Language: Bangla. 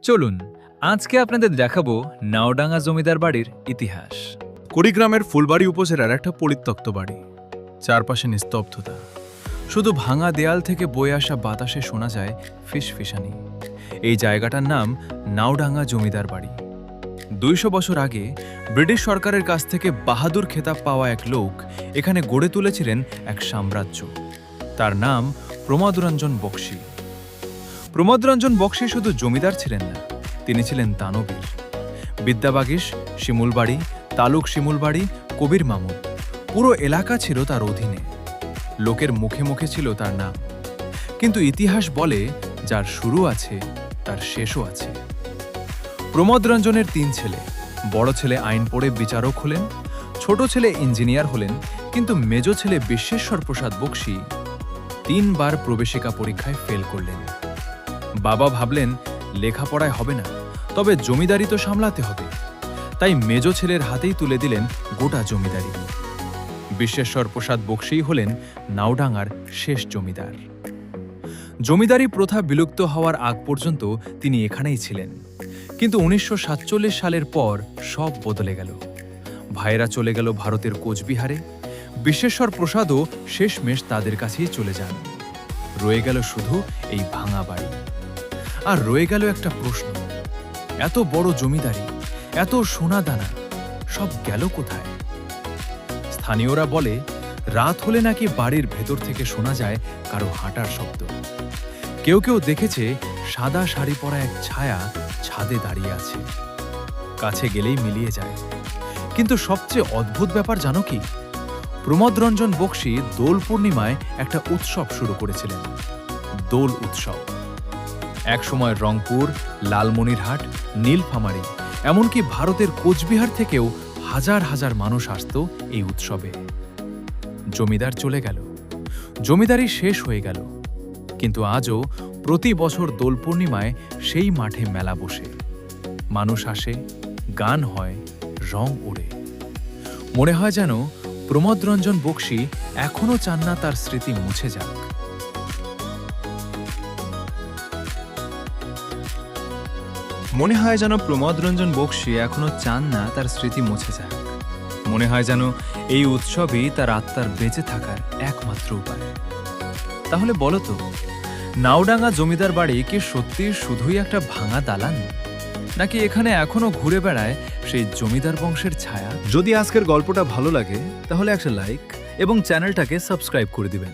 চলুন আজকে আপনাদের দেখাবো নাওডাঙ্গা জমিদার বাড়ির ইতিহাস। কুড়িগ্রামের ফুলবাড়ি উপজেলার একটা পরিত্যক্ত বাড়ি, চারপাশে নিস্তব্ধতা, শুধু ভাঙা দেয়াল থেকে বয়ে আসা বাতাসে শোনা যায় ফিসফিসানি। এই জায়গাটার নাম নাওডাঙ্গা জমিদার বাড়ি। 200 বছর আগে ব্রিটিশ সরকারের কাছ থেকে বাহাদুর খেতাব পাওয়া এক লোক এখানে গড়ে তুলেছিলেন এক সাম্রাজ্য। তার নাম প্রমোদরঞ্জন বক্সী। প্রমোদরঞ্জন বক্সী শুধু জমিদার ছিলেন না, তিনি ছিলেন দানবীর। বিদ্যাবাগীশ, শিমুলবাড়ি, তালুক শিমুলবাড়ি, কবির মামুদ, পুরো এলাকা ছিল তার অধীনে। লোকের মুখে মুখে ছিল তার নাম, কিন্তু ইতিহাস বলে যার শুরু আছে তার শেষও আছে। প্রমোদরঞ্জনের 3 ছেলে। বড় ছেলে আইন পড়ে বিচারক হলেন, ছোট ছেলে ইঞ্জিনিয়ার হলেন, কিন্তু মেজ ছেলে বিশ্বেশ্বর প্রসাদ বক্সী 3 বার প্রবেশিকা পরীক্ষায় ফেল করলেন। বাবা ভাবলেন লেখাপড়ায় হবে না, তবে জমিদারি তো সামলাতে হবে, তাই মেজ ছেলের হাতেই তুলে দিলেন গোটা জমিদারি। বিশ্বেশ্বর প্রসাদ বক্সী হলেন নাওডাঙ্গার শেষ জমিদার। জমিদারি প্রথা বিলুপ্ত হওয়ার আগ পর্যন্ত তিনি এখানেই ছিলেন, কিন্তু 1947 সালের পর সব বদলে গেল। ভাইয়েরা চলে গেল ভারতের কোচবিহারে, বিশ্বেশ্বর প্রসাদও শেষমেশ তাদের কাছেই চলে যান। রয়ে গেল শুধু এই ভাঙা বাড়ি। আর রয়ে গেল একটা প্রশ্ন, এত বড় জমিদারি, এত সোনা দানা, সব গেল কোথায়? স্থানীয়রা বলে রাত হলে নাকি বাড়ির ভেতর থেকে শোনা যায় কারো হাঁটার শব্দ। কেউ কেউ দেখেছে সাদা শাড়ি পরা এক ছায়া ছাদে দাঁড়িয়ে আছে, কাছে গেলেই মিলিয়ে যায়। কিন্তু সবচেয়ে অদ্ভুত ব্যাপার জানো কি? প্রমোদরঞ্জন বক্সী দোল পূর্ণিমায় একটা উৎসব শুরু করেছিলেন, দোল উৎসব। একসময় রংপুর, লালমনিরহাট, নীলফামারী, এমনকি ভারতের কোচবিহার থেকেও হাজার হাজার মানুষ আসত এই উৎসবে। জমিদার চলে গেল, জমিদারি শেষ হয়ে গেল, কিন্তু আজও প্রতি বছর দোল পূর্ণিমায় সেই মাঠে মেলা বসে। মানুষ আসে, গান হয়, রং ওড়ে। মনে হয় যেন প্রমোদরঞ্জন বক্সী এখনো চান না তার স্মৃতি মুছে যাক। মনে হয় যেন প্রমোদরঞ্জন বক্সী এখনো চান না তার স্মৃতি মুছে যাক। মনে হয় যেন এই উৎসবই তার আত্মার বেঁচে থাকার একমাত্র উপায়। তাহলে বলো তো, নাওডাঙ্গা জমিদার বাড়ি কি সত্যি শুধুই একটা ভাঙা দালান, নাকি এখানে এখনো ঘুরে বেড়ায় সেই জমিদার বংশের ছায়া? যদি আজকের গল্পটা ভালো লাগে তাহলে একটা লাইক এবং চ্যানেলটাকে সাবস্ক্রাইব করে দিবেন।